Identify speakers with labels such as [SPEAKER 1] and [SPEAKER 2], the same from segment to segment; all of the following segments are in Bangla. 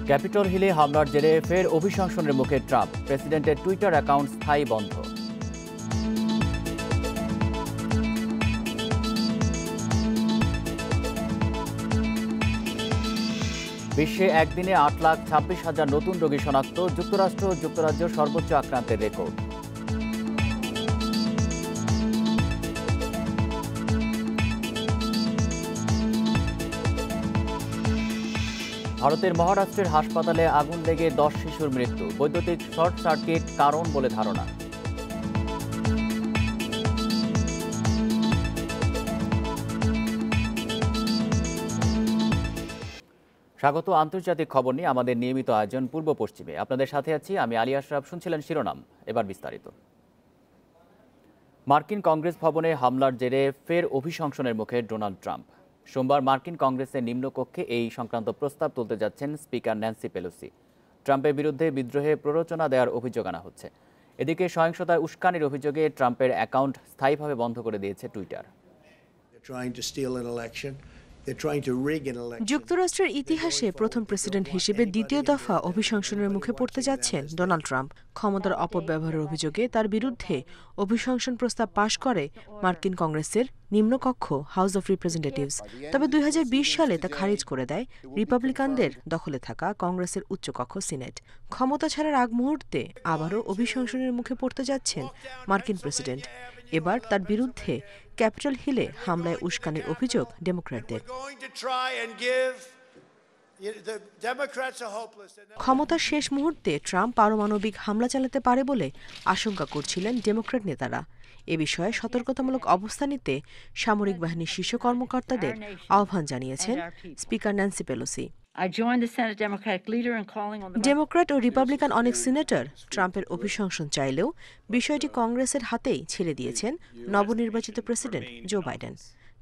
[SPEAKER 1] ক্যাপিটল হিলে হামলার জেরে ফের অভিশংসনের মুখে ট্রাম্প, প্রেসিডেন্টের টুইটার অ্যাকাউন্ট স্থায়ী বন্ধ। বিশ্বে একদিনে 8,26,000 নতুন রোগী শনাক্ত, যুক্তরাষ্ট্র ও যুক্তরাজ্য সর্বোচ্চ আক্রান্তের রেকর্ড। ভারতের মহারাষ্ট্রের হাসপাতালে আগুন লেগে 10 শিশুর মৃত্যু, বৈদ্যুতিক শর্ট সার্কিট কারণ বলে ধারণা। স্বাগত আন্তর্জাতিক খবর নিয়ে আমাদের নিয়মিত আয়োজন পূর্ব পশ্চিমে। আপনাদের সাথে আছি আমি আলী আশরাফ। শুনছিলেন শিরোনাম, এবার বিস্তারিত। মার্কিন কংগ্রেস ভবনে হামলার জেরে ফের অভিশংসনের মুখে ডোনাল্ড ট্রাম্প। সোমবার মার্কিন কংগ্রেসের নিম্নকক্ষে এই সংক্রান্ত প্রস্তাব তুলতে যাচ্ছেন স্পিকার ন্যান্সি পেলোসি। ট্রাম্পের বিরুদ্ধে বিদ্রোহে প্ররোচনা দেওয়ার অভিযোগ আনা হচ্ছে। এদিকে সহিংসতায় উস্কানির অভিযোগে ট্রাম্পের অ্যাকাউন্ট স্থায়ীভাবে বন্ধ করে দিয়েছে টুইটার।
[SPEAKER 2] যুক্তরাষ্ট্রের ইতিহাসে প্রথম প্রেসিডেন্ট হিসেবে দ্বিতীয় দফা অভিশংসনের মুখে পড়তে যাচ্ছেন ডোনাল্ড ট্রাম্প। ক্ষমতার অপব্যবহারের অভিযোগে তার বিরুদ্ধে অভিশংসন প্রস্তাব পাশ করে মার্কিন কংগ্রেসের নিম্নকক্ষ হাউস অব রিপ্রেজেন্টেটিভস। তবে 2020 সালে তা খারিজ করে দেয় রিপাবলিকানদের দখলে থাকা কংগ্রেসের উচ্চকক্ষ সিনেট। ক্ষমতা ছাড়ার আগ মুহূর্তে আবারও অভিশংসনের মুখে পড়তে যাচ্ছেন মার্কিন প্রেসিডেন্ট। এবার তার বিরুদ্ধে ক্যাপিটল হিলে হামলায় উস্কানির অভিযোগ ডেমোক্র্যাটদের। ক্ষমতার শেষ মুহূর্তে ট্রাম্প পারমাণবিক হামলা চালাতে পারে বলে আশঙ্কা করছিলেন ডেমোক্র্যাট নেতারা। এ বিষয়ে সতর্কতামূলক অবস্থান নিতে সামরিক বাহিনীর শীর্ষ কর্মকর্তাদের আহ্বান জানিয়েছেন স্পিকার ন্যান্সি পেলোসি। ডেমোক্র্যাট ও রিপাবলিকান অনেক সিনেটর ট্রাম্পের অভিশংসন চাইলেও বিষয়টি কংগ্রেসের হাতেই ছেড়ে দিয়েছেন নবনির্বাচিত প্রেসিডেন্ট জো বাইডেন।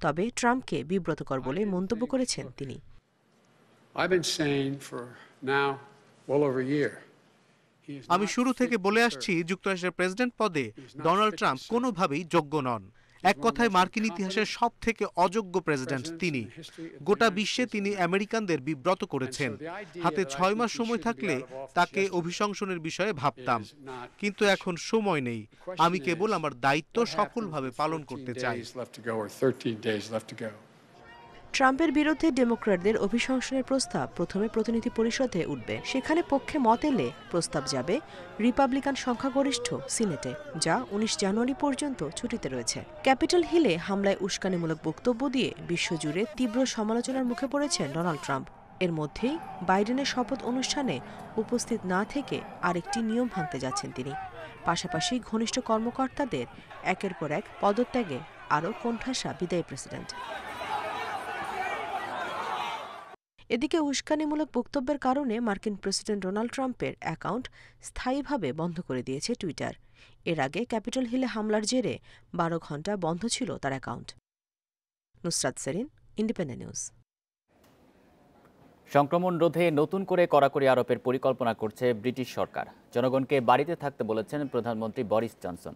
[SPEAKER 2] তবে ট্রাম্পকে বিব্রতকর বলে মন্তব্য করেছেন তিনি।
[SPEAKER 3] আমি শুরু থেকে বলে আসছি, যুক্তরাষ্ট্রের প্রেসিডেন্ট পদে ডোনাল্ড ট্রাম্প কোনোভাবেই যোগ্য নন। এক কথায় মার্কিন ইতিহাসের সব থেকে অযোগ্য প্রেসিডেন্ট তিনি। গোটা বিশ্বে তিনি আমেরিকানদের বিব্রত করেছেন। হাতে 6 মাস সময় থাকলে তাকে অভিশংসনের বিষয়ে ভাবতাম, কিন্তু এখন সময় নেই। আমি কেবল আমার দায়িত্ব সফলভাবে পালন করতে চাই।
[SPEAKER 2] ট্রাম্পের বিরুদ্ধে ডেমোক্র্যাটদের অভিশংসনের প্রস্তাব প্রথমে প্রতিনিধি পরিষদে উঠবে। সেখানে পক্ষে মত এলে প্রস্তাব যাবে রিপাবলিকান সংখ্যাগরিষ্ঠ সিনেটে, যা 19 জানুয়ারি পর্যন্ত ছুটিতে রয়েছে। ক্যাপিটল হিলে হামলায় উস্কানিমূলক বক্তব্য দিয়ে বিশ্বজুড়ে তীব্র সমালোচনার মুখে পড়েছেন ডোনাল্ড ট্রাম্প। এর মধ্যেই বাইডেনের শপথ অনুষ্ঠানে উপস্থিত না থেকে আরেকটি নিয়ম ভাঙতে যাচ্ছেন তিনি। পাশাপাশি ঘনিষ্ঠ কর্মকর্তাদের একের পর এক পদত্যাগে আরও কোণঠাসা বিদায়ী প্রেসিডেন্ট। এদিকে উস্কানিমূলক বক্তব্যের কারণে মার্কিন প্রেসিডেন্ট ডোনাল্ড ট্রাম্পের অ্যাকাউন্ট স্থায়ীভাবে বন্ধ করে দিয়েছে টুইটার। এর আগে ক্যাপিটল হিলে হামলার জেরে 12 ঘণ্টা বন্ধ ছিল তার account. Nusrat Serin, independent news.
[SPEAKER 1] সংক্রমণ রোধে নতুন করে কড়াকড়ি আরোপের পরিকল্পনা করছে ব্রিটিশ সরকার। জনগণকে বাড়িতে থাকতে বলেছেন প্রধানমন্ত্রী বরিস জনসন।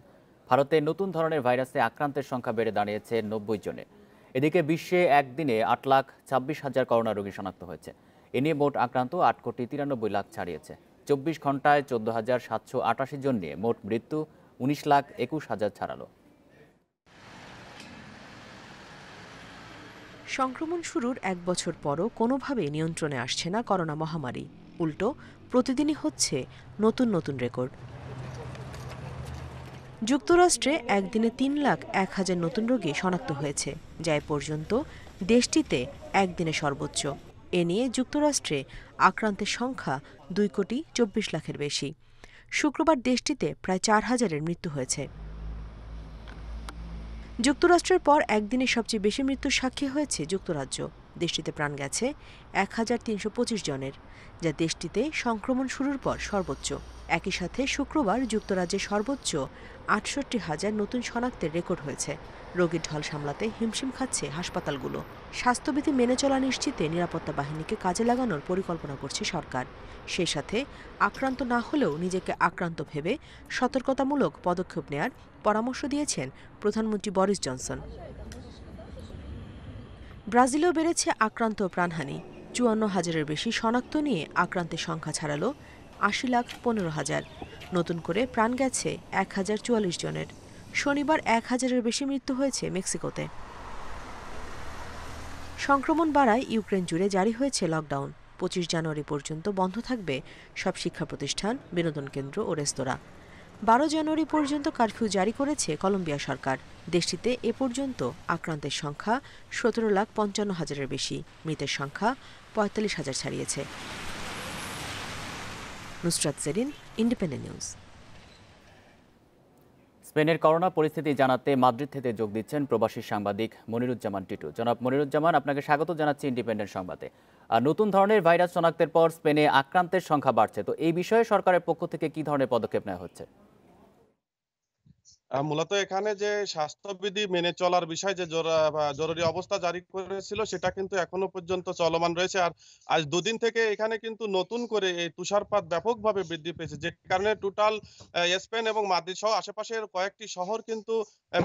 [SPEAKER 1] ভারতে নতুন ধরনের ভাইরাসে আক্রান্তের সংখ্যা বেড়ে দাঁড়িয়েছে 90 জনে। এদিকে বিশ্বে একদিনে 8,26,000 করোনা রোগী শনাক্ত হয়েছে। এ নিয়ে মোট আক্রান্ত 8,93,00,000 ছাড়িয়েছে। 24 ঘন্টায় 14,788 জন নিয়ে মোট মৃত্যু 19,21,000 ছাড়ালো।
[SPEAKER 2] সংক্রমণ শুরুর 1 বছর পরও কোনোভাবে নিয়ন্ত্রণে আসছে না করোনা মহামারী। উল্টো প্রতিদিনই হচ্ছে নতুন নতুন রেকর্ড। যুক্তরাষ্ট্রে একদিনে 3,01,000 নতুন রোগী শনাক্ত হয়েছে, যা এ পর্যন্ত দেশটিতে একদিনে সর্বোচ্চ। এ নিয়ে যুক্তরাষ্ট্রে আক্রান্তের সংখ্যা 2,24,00,000-এর বেশি। শুক্রবার দেশটিতে প্রায় 4,000-এর মৃত্যু হয়েছে। যুক্তরাষ্ট্রের পর একদিনে সবচেয়ে বেশি মৃত্যুর সাক্ষী হয়েছে যুক্তরাজ্য। দেশটিতে প্রাণ গেছে 1,325 জনের, যা দেশটিতে সংক্রমণ শুরুর পর সর্বোচ্চ। একই সাথে শুক্রবার যুক্তরাজ্যে সর্বোচ্চ 68,000 নতুন শনাক্তের রেকর্ড হয়েছে। রোগীর ঢল সামলাতে হিমশিম খাচ্ছে হাসপাতালগুলো। স্বাস্থ্যবিধি মেনে চলা নিশ্চিতে নিরাপত্তা বাহিনীকে কাজে লাগানোর পরিকল্পনা করছে সরকার। সেই সাথে আক্রান্ত না হলেও নিজেকে আক্রান্ত ভেবে সতর্কতামূলক পদক্ষেপ নেয়ার পরামর্শ দিয়েছেন প্রধানমন্ত্রী বরিস জনসন। ব্রাজিলেও বেড়েছে আক্রান্ত ও প্রাণহানি। 54,000-এর বেশি শনাক্ত নিয়ে আক্রান্তের সংখ্যা ছাড়ালো 80,15,000। নতুন করে প্রাণ গেছে 1,044 জনের। শনিবার 1,000-এর বেশি মৃত্যু হয়েছে মেক্সিকোতে। সংক্রমণ বাড়ায় ইউক্রেন জুড়ে জারি হয়েছে লকডাউন। 25 জানুয়ারি পর্যন্ত বন্ধ থাকবে সব শিক্ষা প্রতিষ্ঠান, বিনোদন কেন্দ্র ও রেস্তোরাঁ। 12 জানুয়ারি পর্যন্ত কারফিউ জারি করেছে কলম্বিয়া সরকার। দেশটিতে এ পর্যন্ত আক্রান্তের সংখ্যা 17,55,000-এর বেশি, মৃতের সংখ্যা 45,000 ছাড়িয়েছে। Nusrat Jerin, Independent News.
[SPEAKER 1] স্পেনের করোনা পরিস্থিতি জানাতে মাদ্রিদ থেকে যোগ দিচ্ছেন প্রবাসী সাংবাদিক মনিরুজ্জামান টিটু। জনাব মনিরুজ্জামান, আপনাকে স্বাগত জানাচ্ছি ইন্ডিপেন্ডেন্ট সংবাদে। আর নতুন ধরনের ভাইরাস শনাক্তের পর স্পেনে আক্রান্তের সংখ্যা বাড়ছে, তো এই বিষয়ে সরকারের পক্ষ থেকে কি ধরনের পদক্ষেপ নেওয়া হচ্ছে?
[SPEAKER 4] মূলত এখানে যে স্বাস্থ্যবিধি মেনে চলার বিষয় যে জরুরি অবস্থা জারি করেছিল সেটা কিন্তু এখনো পর্যন্ত চলমান রয়েছে। আর আজ দুদিন থেকে এখানে কিন্তু নতুন করে এই তুষারপাত ব্যাপকভাবে বৃদ্ধি পেয়েছে, যে কারণে টোটাল স্পেন এবং মাদ্রিদ সহ আশেপাশের কয়েকটি শহর কিন্তু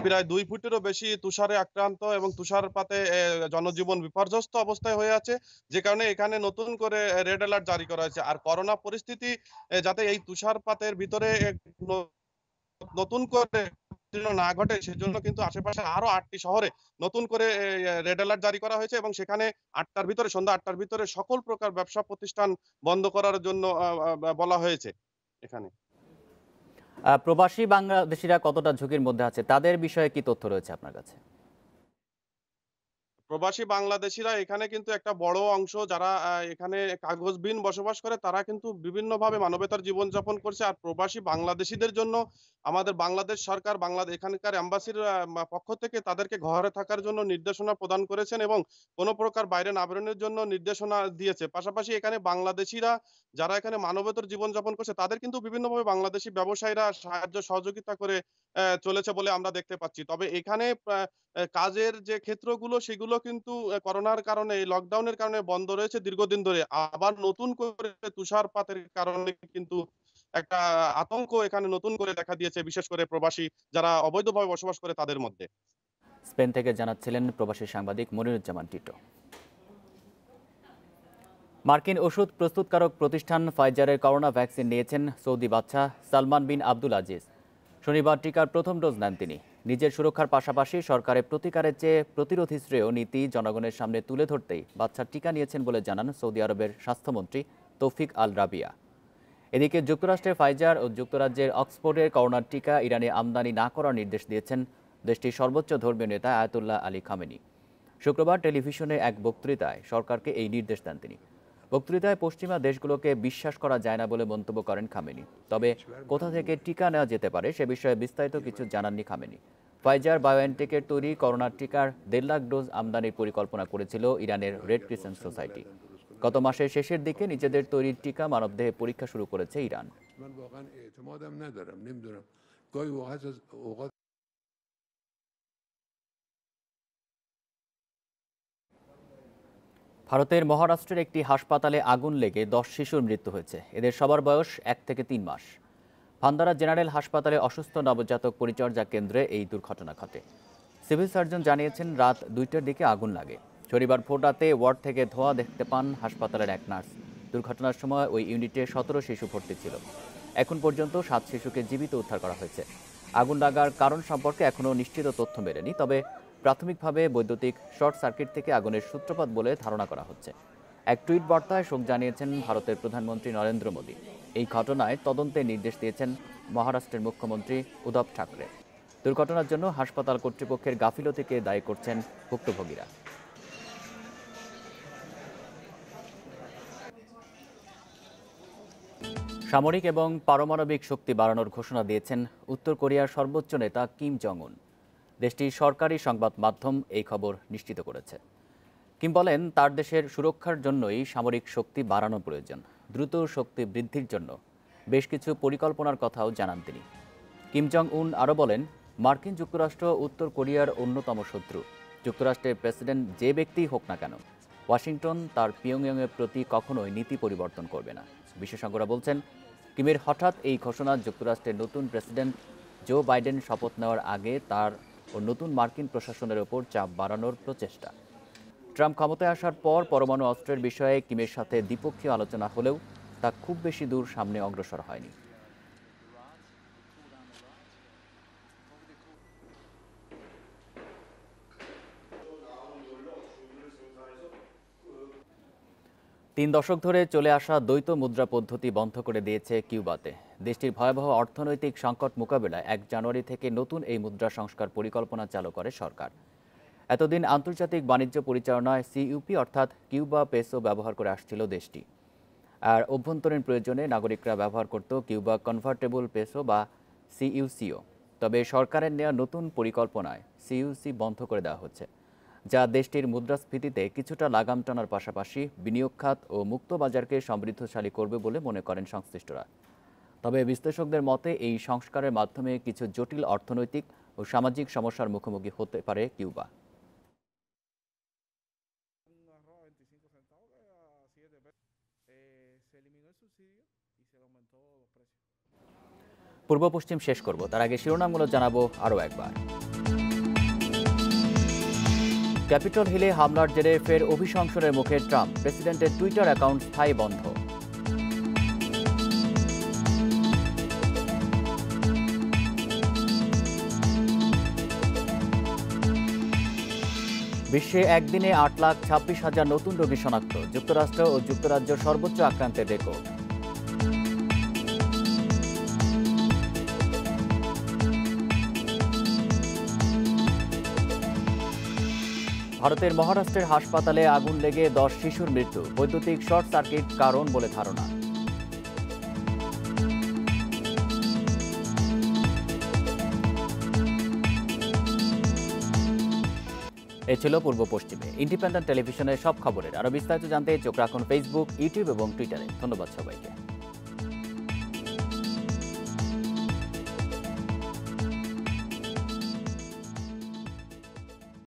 [SPEAKER 4] প্রায় 2 ফুটেরও বেশি তুষারে আক্রান্ত এবং তুষারপাতে জনজীবন বিপর্যস্ত অবস্থায় হয়ে আছে, যে কারণে এখানে নতুন করে রেড অ্যালার্ট জারি করা হয়েছে। আর করোনা পরিস্থিতি যাতে এই তুষারপাতের ভিতরে নতুন করে না ঘটে সেজন্য কিন্তু আশেপাশে আরো 8টি শহরে নতুন করে রেড অ্যালার্ট জারি করা হয়েছে এবং সেখানে সন্ধ্যা 8টার ভিতরে সকল প্রকার ব্যবসা প্রতিষ্ঠান বন্ধ করার জন্য বলা হয়েছে। এখানে
[SPEAKER 1] প্রবাসী বাংলাদেশিরা কতটা ঝুঁকির মধ্যে আছে, তাদের বিষয়ে কি তথ্য রয়েছে আপনার কাছে?
[SPEAKER 4] প্রবাসী বাংলাদেশিরা এখানে কিন্তু একটা বড় অংশ যারা এখানে কাগজবিহীন বসবাস করে, তারা কিন্তু বিভিন্নভাবে মানবেতর জীবনযাপন করছে। আর প্রবাসী বাংলাদেশিদের জন্য আমাদের বাংলাদেশ সরকার এখানকার এম্বাসির পক্ষ থেকে তাদেরকে ঘরে থাকার জন্য নির্দেশনা প্রদান করেছেন এবং কোনো প্রকার বাইরে না বেরোনোর জন্য নির্দেশনা দিয়েছে। পাশাপাশি এখানে বাংলাদেশিরা যারা এখানে মানবেতর জীবনযাপন করছে তাদের কিন্তু বিভিন্নভাবে বাংলাদেশি ব্যবসায়ীরা সাহায্য সহযোগিতা করে চলেছে বলে আমরা দেখতে পাচ্ছি। তবে এখানে কাজের যে ক্ষেত্রগুলো সেগুলো কিন্তু করোনার কারণে, লকডাউনের কারণে বন্ধ রয়েছে দীর্ঘদিন ধরে। আবার নতুন করে তুষারপাতের কারণে কিন্তু একটা আতঙ্ক এখানে নতুন করে দেখা দিয়েছে, বিশেষ করে প্রবাসী যারা অবৈধভাবে বসবাস করে তাদের মধ্যে।
[SPEAKER 1] স্পেন থেকে জানাচ্ছিলেন প্রবাসী সাংবাদিক মনিরুজ্জামান টিটু। মার্কিন ওষুধ প্রস্তুতকারক প্রতিষ্ঠান ফাইজারের করোনা ভ্যাকসিন নিয়েছেন সৌদি বাদশা সালমান বিন আব্দুল আজিজ। শনিবার টিকার প্রথম ডোজ নেন তিনি। নিজের সুরক্ষার পাশাপাশি সরকারের প্রতিকারের চেয়ে প্রতিরোধী শ্রেয় নীতি জনগণের সামনে তুলে ধরতেই বাদশা টিকা নিয়েছেন বলে জানান সৌদি আরবের স্বাস্থ্যমন্ত্রী তৌফিক আল রাবিয়া। এদিকে যুক্তরাষ্ট্রের ফাইজার ও যুক্তরাজ্যের অক্সফোর্ডের করোনার টিকা ইরানে আমদানি না করার নির্দেশ দিয়েছেন দেশটির সর্বোচ্চ ধর্মীয় নেতা আয়াতুল্লাহ আলী খামেনি। শুক্রবার টেলিভিশনে এক বক্তৃতায় সরকারকে এই নির্দেশ দেন তিনি। বক্তৃতায় পশ্চিমা দেশগুলোকে বিশ্বাস করা যায় না বলে মন্তব্য করেন খামেনি। তবে কোথা থেকে টিকা নেওয়া যেতে পারে সে বিষয়ে বিস্তারিত কিছু জানাননি খামেনি। ফাইজার বায়োএনটেকের তৈরি করোনার টিকার 1.5 লাখ ডোজ আমদানির পরিকল্পনা করেছিল ইরানের রেড ক্রিসেন্ট সোসাইটি। গত মাসের শেষের দিকে নিজেদের তৈরি টিকা মানবদেহে পরীক্ষা শুরু করেছে ইরান। ভারতের মহারাষ্ট্রের একটি হাসপাতালে আগুন লেগে 10 শিশুর মৃত্যু হয়েছে। এদের সবার বয়স 1 থেকে 3 মাস। ভান্দারা জেনারেল হাসপাতালে অসুস্থ নবজাতক পরিচর্যা কেন্দ্রে এই দুর্ঘটনা ঘটে। সিভিল সার্জন জানিয়েছেন রাত 2টার দিকে আগুন লাগে। শনিবার ভোর রাতে ওয়ার্ড থেকে ধোঁয়া দেখতে পান হাসপাতালের এক নার্স। দুর্ঘটনার সময় ওই ইউনিটে 17 শিশু ভর্তি ছিল। এখন পর্যন্ত 7 শিশুকে জীবিত উদ্ধার করা হয়েছে। আগুন লাগার কারণ সম্পর্কে এখনও নিশ্চিত তথ্য মেলেনি, তবে প্রাথমিকভাবে বৈদ্যুতিক শর্ট সার্কিট থেকে আগুনের সূত্রপাত বলে ধারণা করা হচ্ছে। এক টুইট বার্তায় শোক জানিয়েছেন ভারতের প্রধানমন্ত্রী নরেন্দ্র মোদী। এই ঘটনায় তদন্তের নির্দেশ দিয়েছেন মহারাষ্ট্রের মুখ্যমন্ত্রী উদ্ধব ঠাকরে। দুর্ঘটনার জন্য হাসপাতাল কর্তৃপক্ষের গাফিলতিকে দায়ী করছেন ভুক্তভোগীরা। সামরিক এবং পারমাণবিক শক্তি বাড়ানোর ঘোষণা দিয়েছেন উত্তর কোরিয়ার সর্বোচ্চ নেতা কিম জং উন। দেশটির সরকারি সংবাদ মাধ্যম এই খবর নিশ্চিত করেছে। কিম বলেন, তার দেশের সুরক্ষার জন্যই সামরিক শক্তি বাড়ানো প্রয়োজন। দ্রুত শক্তি বৃদ্ধির জন্য বেশ কিছু পরিকল্পনার কথাও জানান তিনি। কিম জং উন আরও বলেন, মার্কিন যুক্তরাষ্ট্র উত্তর কোরিয়ার অন্যতম শত্রু। যুক্তরাষ্ট্রের প্রেসিডেন্ট যে ব্যক্তিই হোক না কেন, ওয়াশিংটন তার পিয়ংইয়ংয়ের প্রতি কখনোই নীতি পরিবর্তন করবে না। বিশেষজ্ঞরা বলছেন, কিমের হঠাৎ এই ঘোষণা যুক্তরাষ্ট্রের নতুন প্রেসিডেন্ট জো বাইডেন শপথ নেওয়ার আগে তার ও নতুন মার্কিন প্রশাসনের ওপর চাপ বাড়ানোর প্রচেষ্টা। ট্রাম্প ক্ষমতায় আসার পর পরমাণু অস্ত্রের বিষয়ে কিমের সাথে দ্বিপক্ষীয় আলোচনা হলেও তা খুব বেশি দূর সামনে অগ্রসর হয়নি। তিন দশক ধরে চলে আসা দ্বৈত মুদ্রা পদ্ধতি বন্ধ করে দিয়েছে কিউবাতে। দেশটির ভয়াবহ অর্থনৈতিক সংকট মোকাবেলায় 1 জানুয়ারি থেকে নতুন এই মুদ্রা সংস্কার পরিকল্পনা চালু করে সরকার। এতদিন আন্তর্জাতিক বাণিজ্য পরিচালনায় সিইউপি অর্থাৎ কিউবা পেসো ব্যবহার করে আসছিল দেশটি। আর অভ্যন্তরীণ প্রয়োজনে নাগরিকরা ব্যবহার করত কিউবা কনভার্টেবল পেসো বা সিইউসিও। তবে সরকারের নেওয়া নতুন পরিকল্পনায় সিইউসি বন্ধ করে দেওয়া হচ্ছে, যা দেশটির মুদ্রাস্ফীতিতে কিছুটা লাগাম টানার পাশাপাশি বিনিয়োগ খাত ও মুক্ত বাজারকে সমৃদ্ধশালী করবে বলে মনে করেন সংশ্লিষ্টরা। তবে বিশ্লেষকদের মতে এই সংস্কারের মাধ্যমে কিছু জটিল অর্থনৈতিক ও সামাজিক সমস্যার মুখোমুখি হতে পারে কিউবা। পূর্ব পশ্চিম শেষ করব, তার আগে শিরোনামগুলো জানাবো আরও একবার। ক্যাপিটল হিলে হামলার জেরে ফের অভিশংসনের মুখে ট্রাম্প, প্রেসিডেন্টের টুইটার অ্যাকাউন্ট স্থায়ী বন্ধ। বিশ্বে একদিনে 8,26,000 নতুন রোগী শনাক্ত, যুক্তরাষ্ট্র ও যুক্তরাজ্য সর্বোচ্চ আক্রান্তের রেকর্ড। ভারতের মহারাষ্ট্রের হাসপাতালে আগুন লেগে 10 শিশুর মৃত্যু, বৈদ্যুতিক শর্ট সার্কিট কারণ বলে ধারণা। এ ছিল পূর্ব পশ্চিমে, ইন্ডিপেন্ডেন্ট টেলিভিশনের সব খবরের আরও বিস্তারিত জানতে চোখ রাখুন ফেসবুক, ইউটিউব এবং টুইটারে। ধন্যবাদ সবাইকে।